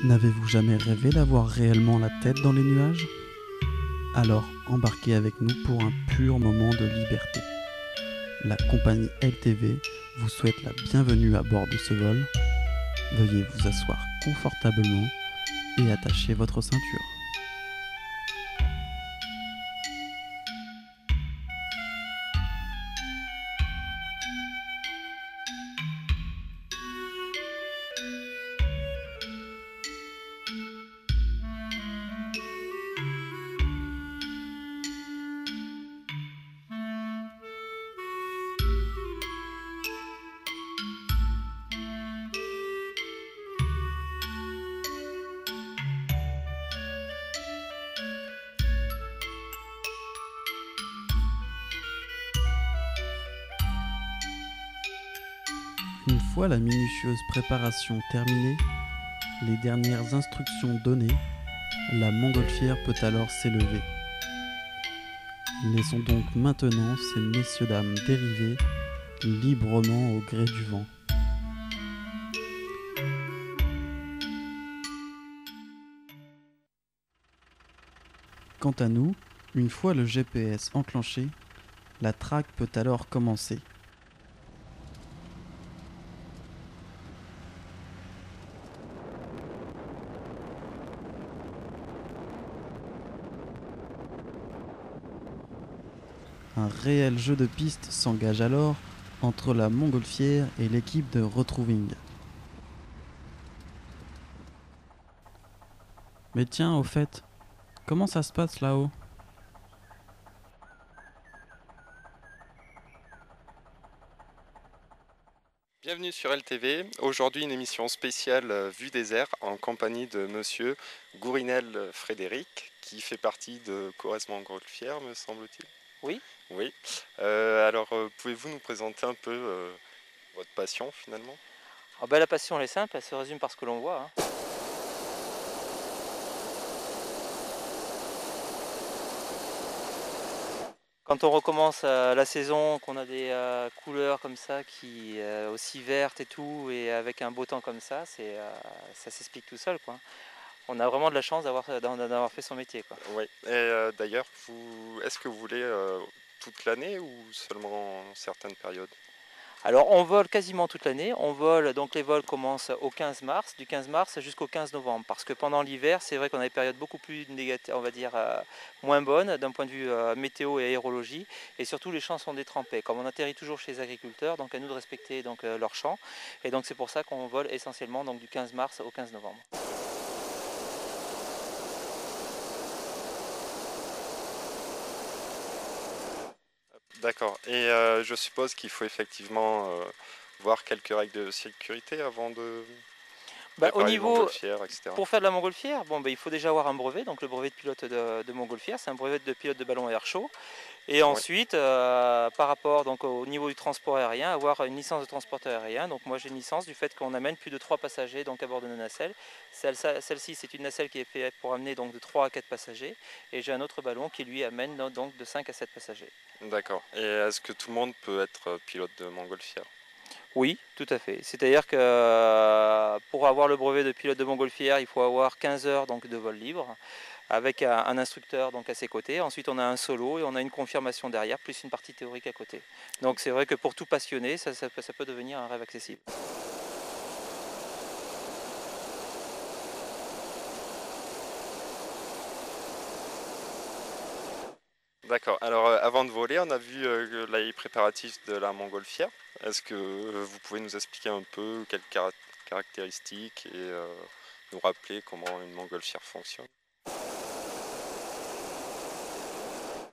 N'avez-vous jamais rêvé d'avoir réellement la tête dans les nuages? Alors embarquez avec nous pour un pur moment de liberté. La compagnie LTV vous souhaite la bienvenue à bord de ce vol. Veuillez vous asseoir confortablement et attacher votre ceinture. Une fois la minutieuse préparation terminée, les dernières instructions données, la montgolfière peut alors s'élever. Laissons donc maintenant ces messieurs-dames dériver librement au gré du vent. Quant à nous, une fois le GPS enclenché, la traque peut alors commencer. Un réel jeu de piste s'engage alors entre la montgolfière et l'équipe de Retrouving. Mais tiens, au fait, comment ça se passe là-haut? Bienvenue sur LTV. Aujourd'hui, une émission spéciale Vue des airs en compagnie de monsieur Gourinel Frédéric qui fait partie de Corrèze Montgolfière, me semble-t-il. Oui. Oui. Pouvez-vous nous présenter un peu votre passion finalement? La passion elle est simple, elle se résume par ce que l'on voit. Quand on recommence la saison, qu'on a des couleurs comme ça, qui aussi vertes et tout, et avec un beau temps comme ça, ça s'explique tout seul, quoi. On a vraiment de la chance d'avoir fait son métier, quoi. Oui. D'ailleurs, est-ce que vous voulez toute l'année ou seulement certaines périodes? Alors on vole quasiment toute l'année, donc les vols commencent au 15 mars, du 15 mars jusqu'au 15 novembre, parce que pendant l'hiver, c'est vrai qu'on a des périodes beaucoup plus négatives, on va dire moins bonnes d'un point de vue météo et aérologie, et surtout les champs sont détrempés. Comme on atterrit toujours chez les agriculteurs, donc à nous de respecter leurs champs, et donc c'est pour ça qu'on vole essentiellement donc, du 15 mars au 15 novembre. D'accord. Et je suppose qu'il faut effectivement voir quelques règles de sécurité avant de Au préparer une niveau, montgolfière, etc. pour faire de la montgolfière, il faut déjà avoir un brevet, donc le brevet de pilote de montgolfière, c'est un brevet de pilote de ballon à air chaud. Et Ouais. ensuite, par rapport donc, au niveau du transport aérien, avoir une licence de transporteur aérien. Donc moi j'ai une licence du fait qu'on amène plus de 3 passagers donc, à bord de nos nacelles. Celle-ci c'est une nacelle qui est faite pour amener donc, de 3 à 4 passagers. Et j'ai un autre ballon qui lui amène donc, de 5 à 7 passagers. D'accord. Et est-ce que tout le monde peut être pilote de montgolfière? Oui, tout à fait. C'est-à-dire que pour avoir le brevet de pilote de montgolfière, il faut avoir 15 heures donc, de vol libre avec un instructeur donc, à ses côtés. Ensuite, on a un solo et on a une confirmation derrière, plus une partie théorique à côté. Donc c'est vrai que pour tout passionné, ça peut devenir un rêve accessible. D'accord. Alors avant de voler, on a vu les préparatifs de la montgolfière. Est-ce que vous pouvez nous expliquer un peu quelles caractéristiques et nous rappeler comment une montgolfière fonctionne?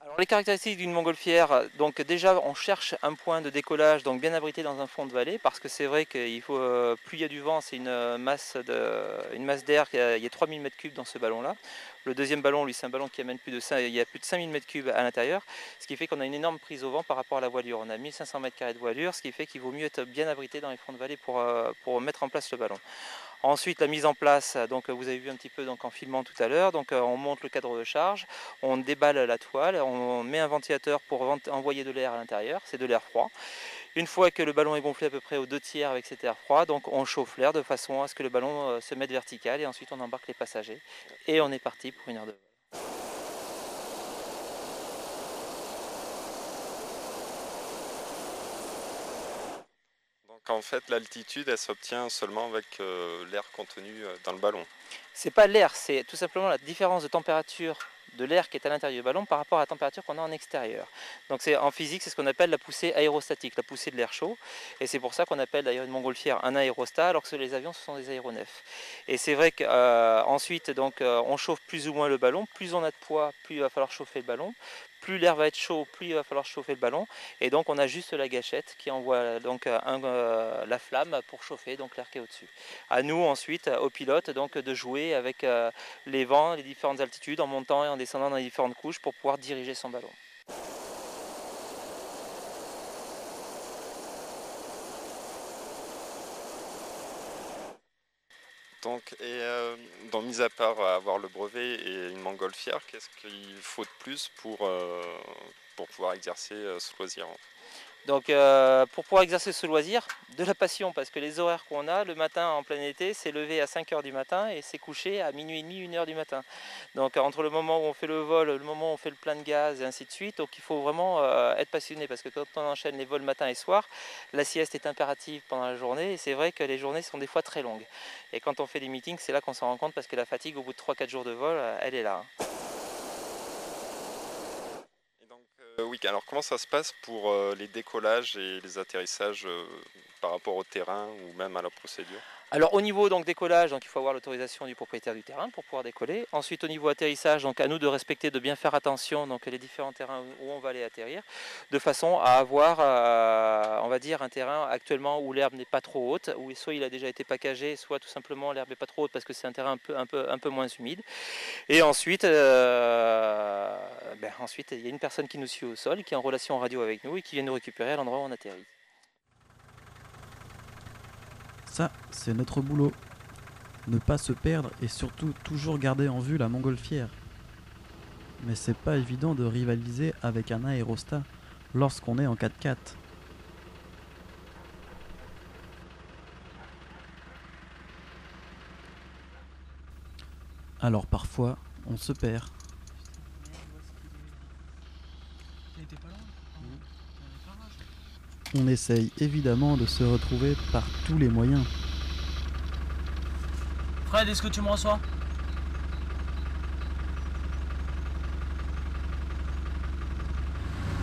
Alors, les caractéristiques d'une montgolfière, donc déjà on cherche un point de décollage donc bien abrité dans un fond de vallée parce que c'est vrai qu'il faut plus il y a du vent, c'est une masse d'air, il y a 3000 m3 dans ce ballon là. Le deuxième ballon lui c'est un ballon qui amène il y a plus de 5000 m3 à l'intérieur, ce qui fait qu'on a une énorme prise au vent par rapport à la voilure. On a 1500 m² de voilure, ce qui fait qu'il vaut mieux être bien abrité dans les fonds de vallée pour mettre en place le ballon. Ensuite, la mise en place, donc vous avez vu un petit peu donc, en filmant tout à l'heure, donc on monte le cadre de charge, on déballe la toile, on met un ventilateur pour envoyer de l'air à l'intérieur, c'est de l'air froid. Une fois que le ballon est gonflé à peu près aux 2/3 avec cet air froid, donc on chauffe l'air de façon à ce que le ballon se mette vertical et ensuite on embarque les passagers et on est parti pour une heure de vol. Donc en fait, l'altitude, elle s'obtient seulement avec l'air contenu dans le ballon. C'est pas l'air, c'est tout simplement la différence de température de l'air qui est à l'intérieur du ballon par rapport à la température qu'on a en extérieur. Donc en physique, c'est ce qu'on appelle la poussée aérostatique, la poussée de l'air chaud. Et c'est pour ça qu'on appelle d'ailleurs une montgolfière un aérostat, alors que les avions, ce sont des aéronefs. Et c'est vrai qu'ensuite, on chauffe plus ou moins le ballon. Plus on a de poids, plus il va falloir chauffer le ballon. Plus l'air va être chaud, plus il va falloir chauffer le ballon. Et donc on a juste la gâchette qui envoie donc la flamme pour chauffer donc l'air qui est au-dessus. À nous ensuite, aux pilotes, donc de jouer avec les vents, les différentes altitudes, en montant et en descendant dans les différentes couches pour pouvoir diriger son ballon. Donc, mis à part avoir le brevet et une montgolfière, qu'est-ce qu'il faut de plus pour pouvoir exercer ce loisir? Donc pour pouvoir exercer ce loisir, de la passion, parce que les horaires qu'on a, le matin en plein été, c'est levé à 5 h du matin et c'est couché à minuit et demi, 1 h du matin. Donc entre le moment où on fait le vol, le moment où on fait le plein de gaz et ainsi de suite, donc il faut vraiment être passionné, parce que quand on enchaîne les vols matin et soir, la sieste est impérative pendant la journée et c'est vrai que les journées sont des fois très longues. Et quand on fait des meetings, c'est là qu'on s'en rend compte, parce que la fatigue au bout de 3-4 jours de vol, elle est là. Oui, alors comment ça se passe pour les décollages et les atterrissages par rapport au terrain ou même à la procédure? Alors au niveau donc décollage, donc il faut avoir l'autorisation du propriétaire du terrain pour pouvoir décoller. Ensuite au niveau atterrissage, donc à nous de respecter, de bien faire attention donc les différents terrains où on va aller atterrir, de façon à avoir on va dire un terrain actuellement où l'herbe n'est pas trop haute, où soit il a déjà été packagé, soit tout simplement l'herbe n'est pas trop haute parce que c'est un terrain un peu moins humide. Et ensuite, ensuite il y a une personne qui nous suit au sol, qui est en relation radio avec nous et qui vient nous récupérer à l'endroit où on atterrit. Ça, c'est notre boulot. Ne pas se perdre et surtout toujours garder en vue la montgolfière. Mais c'est pas évident de rivaliser avec un aérostat lorsqu'on est en 4x4. Alors parfois, on se perd. On essaye évidemment de se retrouver par tous les moyens. Fred, est-ce que tu me reçois?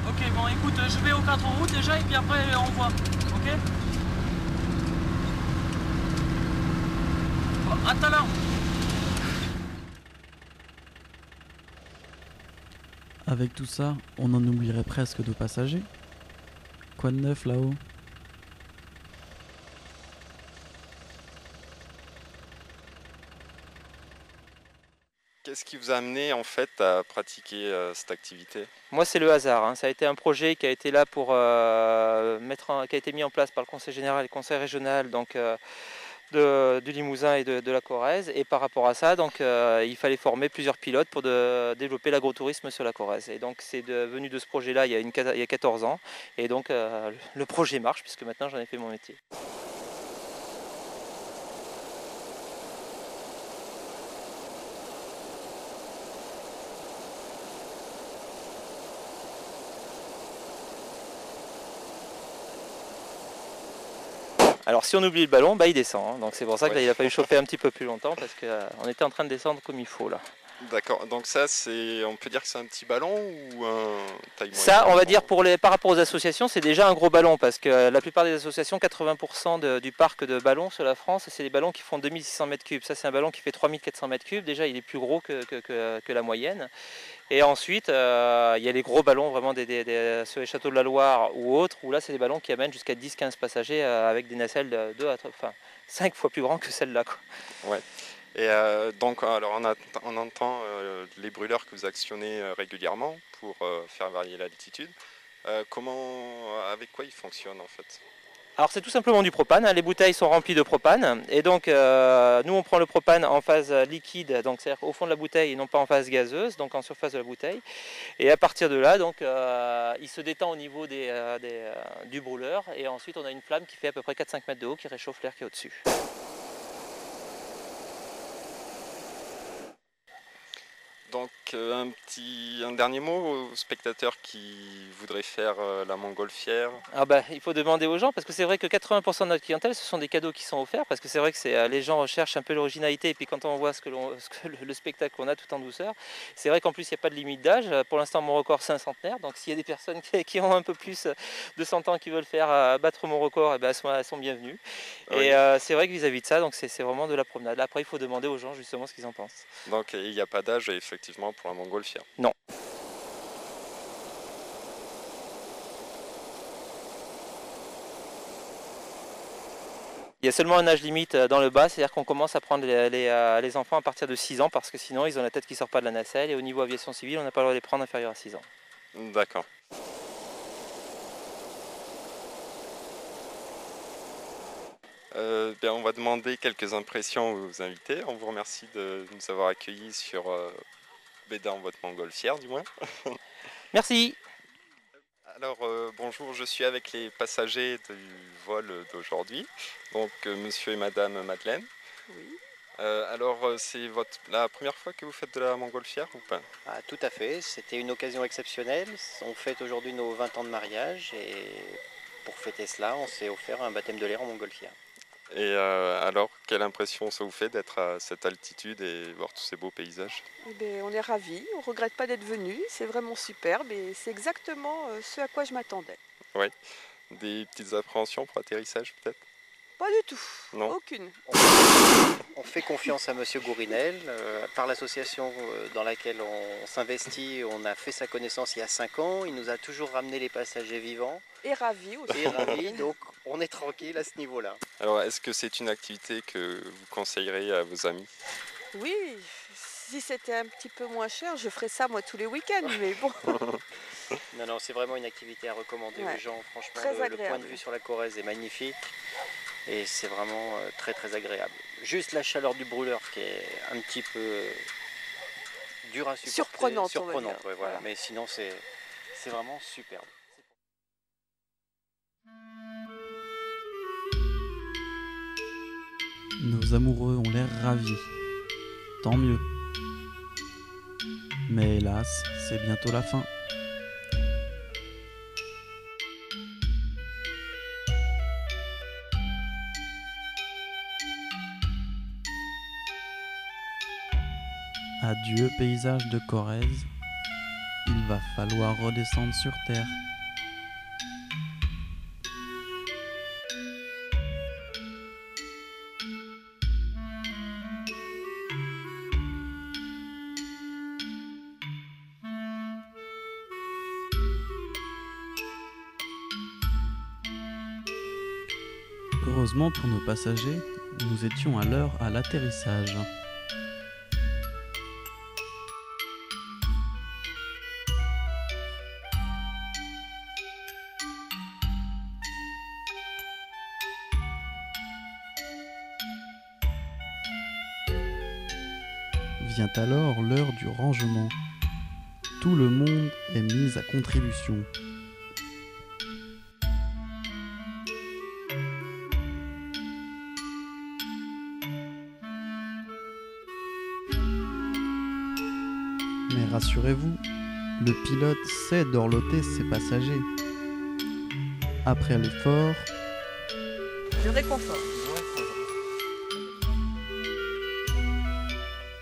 Ok, bon écoute, je vais aux 4 routes déjà et puis après on voit, ok? Bon, à tout à l'heure. Avec tout ça, on en oublierait presque de passagers. Quoi de neuf là-haut ? Qu'est-ce qui vous a amené en fait à pratiquer cette activité? Moi, c'est le hasard, hein. Ça a été un projet qui a été là pour qui a été mis en place par le Conseil général et le Conseil régional donc, du Limousin et de la Corrèze. Et par rapport à ça, donc, il fallait former plusieurs pilotes pour développer l'agrotourisme sur la Corrèze. Et donc, c'est venu de ce projet-là il y a 14 ans. Et donc, le projet marche puisque maintenant, j'en ai fait mon métier. Alors si on oublie le ballon, il descend. Hein. Donc c'est pour ça qu'il a fallu chauffer un petit peu plus longtemps parce qu'on était en train de descendre comme il faut là. D'accord, donc ça on peut dire que c'est un petit ballon ou un taille moyenne? Ça, on va dire par rapport aux associations, c'est déjà un gros ballon parce que la plupart des associations, 80% du parc de ballons sur la France, c'est des ballons qui font 2600 m3. Ça c'est un ballon qui fait 3400 m3. Déjà il est plus gros que la moyenne. Et ensuite, il y a les gros ballons vraiment sur les châteaux de la Loire ou autres, où là c'est des ballons qui amènent jusqu'à 10-15 passagers avec des nacelles de 5 fois plus grands que celle-là. Ouais. Et donc alors on entend les brûleurs que vous actionnez régulièrement pour faire varier l'altitude. Avec quoi ils fonctionnent en fait? Alors c'est tout simplement du propane, hein. Les bouteilles sont remplies de propane et donc nous on prend le propane en phase liquide, donc c'est-à-dire au fond de la bouteille et non pas en phase gazeuse, donc en surface de la bouteille. Et à partir de là, donc, il se détend au niveau du brûleur et ensuite on a une flamme qui fait à peu près 4-5 mètres de haut qui réchauffe l'air qui est au-dessus. Donc un dernier mot aux spectateurs qui voudraient faire la montgolfière. Ah bah, il faut demander aux gens parce que c'est vrai que 80% de notre clientèle ce sont des cadeaux qui sont offerts parce que c'est vrai que les gens recherchent un peu l'originalité et puis quand on voit le spectacle qu'on a tout en douceur, c'est vrai qu'en plus il n'y a pas de limite d'âge. Pour l'instant mon record c'est un centenaire, donc s'il y a des personnes qui ont un peu plus de 100 ans qui veulent faire battre mon record, et ben, elles sont bienvenues. Oui. Et c'est vrai que vis-à-vis de ça, donc c'est vraiment de la promenade. Après il faut demander aux gens justement ce qu'ils en pensent. Donc il n'y a pas d'âge effectivement pour la montgolfière. Non. Il y a seulement un âge limite dans le bas, c'est-à-dire qu'on commence à prendre les enfants à partir de 6 ans parce que sinon ils ont la tête qui ne sort pas de la nacelle et au niveau aviation civile on n'a pas le droit de les prendre inférieurs à 6 ans. D'accord. Bien, on va demander quelques impressions aux invités. On vous remercie de nous avoir accueillis dans votre montgolfière du moins. Merci. Alors bonjour, je suis avec les passagers du vol d'aujourd'hui, donc monsieur et madame Madeleine. Oui. Alors c'est la première fois que vous faites de la montgolfière ou pas? Ah, tout à fait, c'était une occasion exceptionnelle. On fête aujourd'hui nos 20 ans de mariage et pour fêter cela, on s'est offert un baptême de l'air en montgolfière. Et alors, quelle impression ça vous fait d'être à cette altitude et voir tous ces beaux paysages? Eh bien, on est ravis, on ne regrette pas d'être venu, c'est vraiment superbe et c'est exactement ce à quoi je m'attendais. Oui. Des petites appréhensions pour l'atterrissage peut-être? Pas du tout, Non. aucune. On fait confiance à monsieur Gourinel. Par l'association dans laquelle on s'investit, on a fait sa connaissance il y a 5 ans. Il nous a toujours ramené les passagers vivants. Et ravis aussi. Et ravis, donc on est tranquille à ce niveau-là. Alors, est-ce que c'est une activité que vous conseillerez à vos amis? Oui, si c'était un petit peu moins cher, je ferais ça moi tous les week-ends, mais bon. Non, c'est vraiment une activité à recommander aux gens. Franchement, très le point agréable. de vue sur la Corrèze est magnifique. Et c'est vraiment très très agréable. Juste la chaleur du brûleur qui est un petit peu dure à supporter. Surprenante, on va Surprenante, dire. ouais, voilà. Voilà. Mais sinon c'est vraiment superbe. Nos amoureux ont l'air ravis. Tant mieux. Mais hélas, c'est bientôt la fin. Adieu paysage de Corrèze, il va falloir redescendre sur terre. Heureusement pour nos passagers, nous étions à l'heure à l'atterrissage. Vient alors l'heure du rangement. Tout le monde est mis à contribution. Mais rassurez-vous, le pilote sait dorloter ses passagers. Après l'effort, Du réconfort.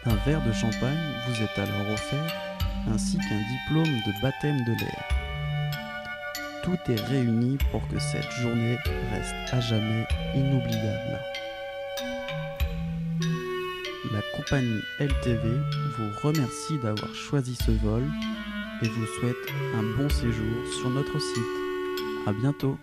un verre de champagne vous est alors offert, ainsi qu'un diplôme de baptême de l'air. Tout est réuni pour que cette journée reste à jamais inoubliable. La compagnie LTV vous remercie d'avoir choisi ce vol et vous souhaite un bon séjour sur notre site. À bientôt.